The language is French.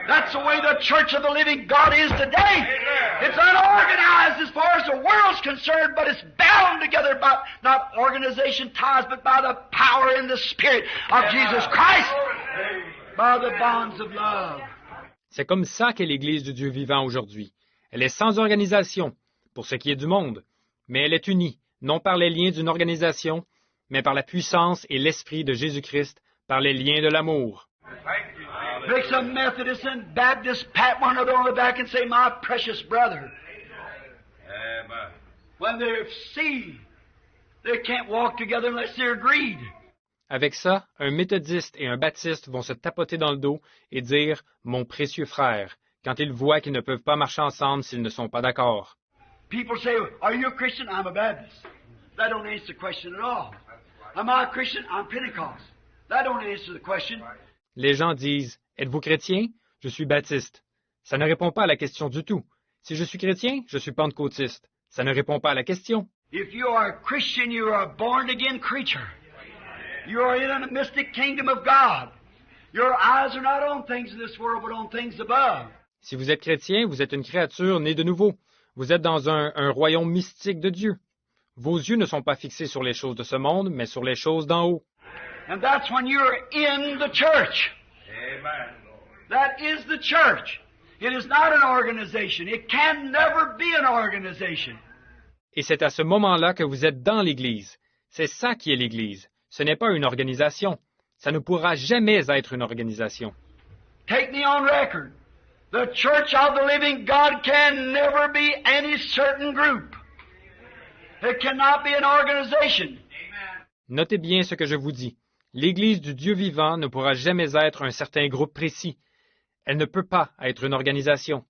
That's the way the church of the living God is today. It's unorganized as far as the world's concerned, but it's bound together by not organization ties, but by the power and the Spirit of Jesus Christ, by the bonds of love. C'est comme ça qu'est l'Église du Dieu vivant aujourd'hui. Elle est sans organisation, pour ce qui est du monde, mais elle est unie, non par les liens d'une organisation, mais par la puissance et l'Esprit de Jésus-Christ, par les liens de l'amour. Make some Methodists and Baptists pat one another on the back and say, "My precious brother." Amen. When they see, they can't walk together unless they're agreed. Avec ça, un méthodiste et un baptiste vont se tapoter dans le dos et dire « mon précieux frère » quand ils voient qu'ils ne peuvent pas marcher ensemble s'ils ne sont pas d'accord. People say, "Are you a Christian?" "I'm a Baptist." That don't answer the question at all. "Am I a Christian?" "I'm Pentecost." That don't answer the question. Les gens disent « Êtes-vous chrétien? Je suis baptiste. » Ça ne répond pas à la question du tout. Si je suis chrétien, je suis pentecôtiste. Ça ne répond pas à la question. If you are a Christian, you are a born-again creature. You are in a mystic kingdom of God. Your eyes are not on things of this world, but on things above. Si vous êtes chrétien, vous êtes une créature née de nouveau. Vous êtes dans un royaume mystique de Dieu. Vos yeux ne sont pas fixés sur les choses de ce monde, mais sur les choses d'en haut. And that's when you're in the church. Amen. That is the church. It is not an organization. It can never be an organization. Et c'est à ce moment-là que vous êtes dans l'Église. C'est ça qui est l'Église. Ce n'est pas une organisation. Ça ne pourra jamais être une organisation. Take me on record. The church of the living God can never be any certain group. It cannot be an organization. Notez bien ce que je vous dis. L'Église du Dieu vivant ne pourra jamais être un certain groupe précis. Elle ne peut pas être une organisation.